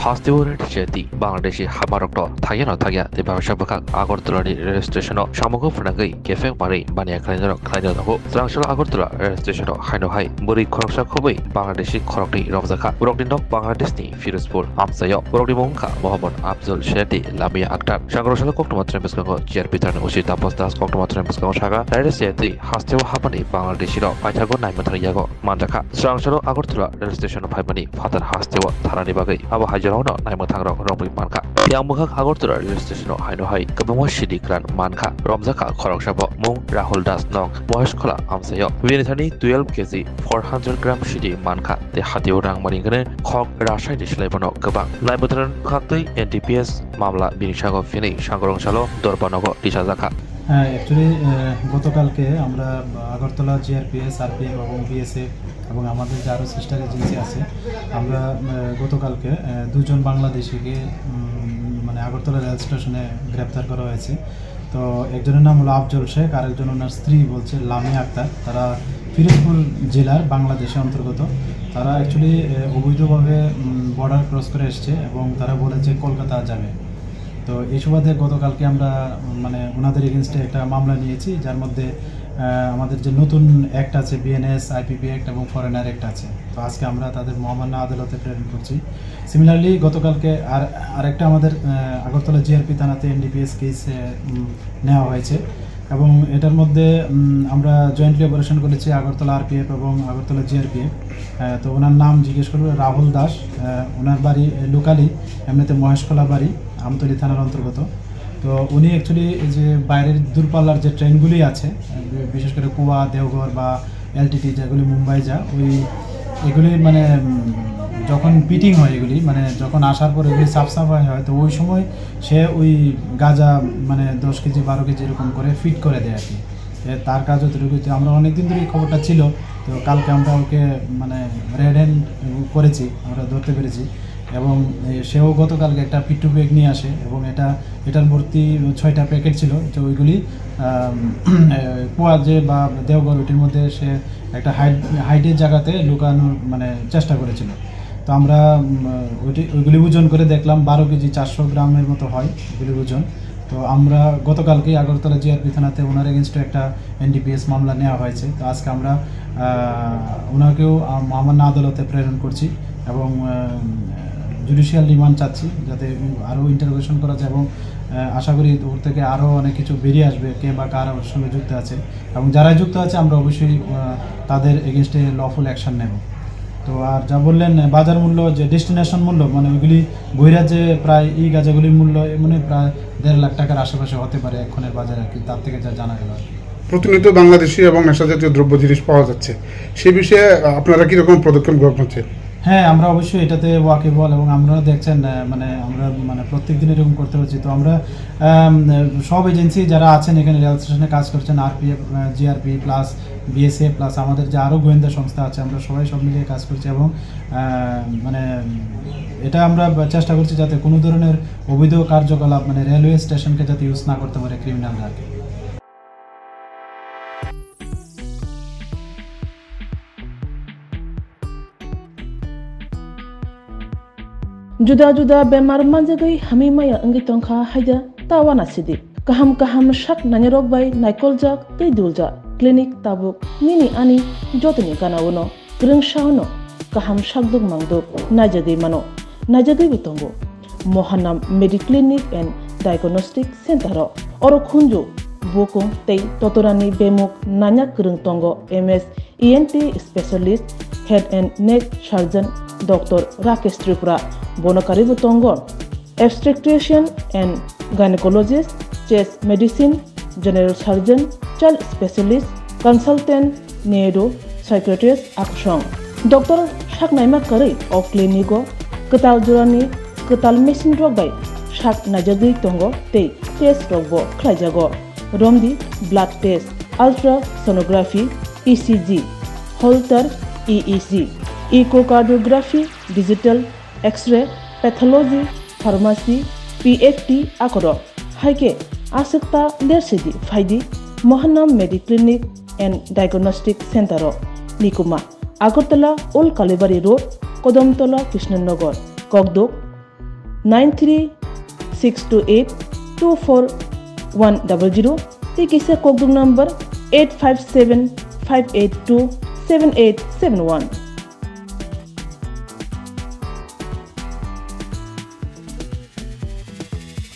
Hastiburet Jeti, Bangladeshi Hamarokto, Tayano Taya, the Barshabaka, Agortula registration of Shamogo Franagi, Kefe Mari, Bania Kaino, Sangshal Agortula registration of Hinohai, Muri Koroksa Kobe, Bangladeshi Korokni Rovzaka, Brokdino, Bangladeshi, Firuspur, Amsayo, Brokdimonka, Mohammed Abdul Sheti, Lamia Akhtar, Shagroshala Koktomatremsko, Jerpitan Ushita Postas Koktomatremsko Shaga, Jeti, Hastibu Hapani, Bangladeshi, Patago Naimatayago, Mandaka, Sangshalo Agortula registration of Himani, Father Hastibu, Tarani Bagay, Abahajarono, Naimatang Robi Manka, Yamaka Agortula registration of Hinohai, Kabamo Shidi Gran Manka, Romzaka, Korokshabo, Mung, Rahul Das Nok, Moshkola, Amsayo, Vinitani, 12 kg, 400 gram Shidi Manka, the Hatiurang Maringane, Kok, Rasha, Lebanon, Kabang, Laibutran, Kakti, NDPS, Mamla, Binishago, Fini, Shangorong Shalo, Dorbanogo, Tishazaka. Actually গতকালকে আমরা Agartala GRPS RPF এবং BSF এবং আমাদের যে আরও sister agency আছে আমরা গতকালকে দুজন বাংলাদেশিকে মানে আগরতলা রেল স্টেশনে গ্রেপ্তার করা হয়েছে। তো একজনের নাম হলো আফজল শেখ, আরেকজন ওনার স্ত্রী বলছে লামিয়া আক্তার। তারা ফিরোজপুর জেলার বাংলাদেশের অন্তর্গত। তারা অ্যাকচুয়ালি অবৈধভাবে বর্ডার ক্রস করে এসছে এবং তারা বলেছে কলকাতা যাবে। তো এই সুবাদে গতকালকে আমরা মানে ওনাদের এগেনস্টে একটা মামলা নিয়েছি, যার মধ্যে আমাদের যে নতুন অ্যাক্ট আছে বিএনএস, আইপিপি অ্যাক্ট এবং ফরেনার অ্যাক্ট আছে। তো আজকে আমরা তাদের মহামান্য আদালতে প্রেরণ করছি। সিমিলারলি গতকালকে আরেকটা আমাদের আগরতলা জিআরপি থানাতে এনডিপিএস কেস নেওয়া হয়েছে এবং এটার মধ্যে আমরা জয়েন্টলি অপারেশন করেছি আগরতলা আরপিএফ এবং আগরতলা জিআরপিএফ। তো ওনার নাম জিজ্ঞেস করবো রাহুল দাস, ওনার বাড়ি লোকালি এমনিতে মহেশখোলা বাড়ি, আমতলী থানার অন্তর্গত। তো উনি অ্যাকচুয়ালি যে বাইরের দূরপাল্লার যে ট্রেনগুলি আছে বিশেষ করে কুয়া, দেওঘর বা এলটিটি যেগুলি মুম্বাই যা, এগুলি মানে যখন পিটিং হয় এগুলি মানে যখন আসার পর এগুলি সাফাই হয়, তো ওই সময় সে ওই গাঁজা মানে 10 কেজি 12 কেজি এরকম করে ফিট করে দেয় আর কি। তার কাজ যতটুকু, আমরা অনেকদিন ধরে এই খবরটা ছিল। তো কালকে আমরা ওকে মানে রেড হ্যান্ড করেছি, আমরা ধরতে পেরেছি এবং সেও গতকালকে একটা পিট্টু ব্যাগ নিয়ে আসে এবং এটার ভর্তি 6টা প্যাকেট ছিল। যে ওইগুলি কুয়া যে বা দেওঘর ওইটির মধ্যে সে একটা হাইটের জায়গাতে লুকানোর মানে চেষ্টা করেছিল। তো আমরা ওইগুলি ওজন করে দেখলাম 12 কেজি 400 গ্রামের মতো হয় ওইগুলির ওজন। তো আমরা গতকালকেই আগরতলা জিআরপি থানাতে ওনার এগেনস্টে একটা এনডিপিএস মামলা নেওয়া হয়েছে। তো আজকে আমরা ওনাকেও মহামান্য আদালতে প্রেরণ করছি এবং জুডিশিয়াল রিমান্ড চাচ্ছি যাতে আরও ইন্টারোগেশন করা যায় এবং আশা করি ওর থেকে আরও অনেক কিছু বেরিয়ে আসবে কে বা কার ওর সঙ্গে যুক্ত আছে এবং যারা যুক্ত আছে আমরা অবশ্যই তাদের এগেনস্টে লফুল অ্যাকশন নেব। তো আর যা বললেন বাজার মূল্য যে ডেস্টিনেশন মূল্য মানে ওইগুলি বহিরাজ্যে প্রায় এই গাঁজাগুলির মূল্য মানে প্রায় 1.5 লাখ টাকার আশেপাশে হতে পারে এক্ষণের বাজারে আর কি, তার থেকে যা জানা গেল। প্রতিনিয়ত বাংলাদেশি এবং নেশাজাতীয় দ্রব্য জিনিস পাওয়া যাচ্ছে, সে বিষয়ে আপনারা কীরকম পদক্ষেপ গ্রহণ করছেন? হ্যাঁ, আমরা অবশ্যই এটাতে ওয়াকিবল এবং আপনারা দেখছেন মানে আমরা মানে প্রত্যেক দিন এরকম করতে হচ্ছে। তো আমরা সব এজেন্সি যারা আছেন এখানে রেল স্টেশনে কাজ করছেন, RPF, GRP plus BSF plus আমাদের যে আরও গোয়েন্দা সংস্থা আছে, আমরা সবাই সব মিলিয়ে কাজ করছি এবং মানে এটা আমরা চেষ্টা করছি যাতে কোনো ধরনের অবৈধ কার্যকলাপ মানে রেলওয়ে স্টেশনকে যাতে ইউজ না করতে পারে ক্রিমিনালরা। Juda-juda bemar manjagai hami maya angi tongkha haida tawana sidi kaham shak nanyarok bai naikolja tei dulja clinic tabuk nini ani jotoni kanawono greng shaono kaham shakduk mangduk najagai bitongo Mohanam Mediclinic and Diagnostic Center oro khunju bokung tei totorani bemuk nanya greng tongo MS ENT specialist head and neck surgeon Dr. Rakesh Tripura Bonakari Butongon, obstetrician and gynecologist, chest medicine, general surgeon, child specialist, consultant, neuro, psychiatrist, action. Dr. Shaknaima Kari of Clinico, Ketal Jurani, Ketal Machine Drug by Shak Najagi Tongo, Te, Test Rogbo, Klajago, Romdi, blood test, ultrasonography, ECG, Holter, EEG, echocardiography, digital, X-ray, pathology, pharmacy, PFT akoro. Haike asekta lersidi faidi Mohanam Mediclinic and Diagnostic Center Nikuma Agartala Old Kalibari Road, Kodomtola Krishnanagar, Kogdok, 93-628-24100 tei kaisa kokdung number 857-582-7871.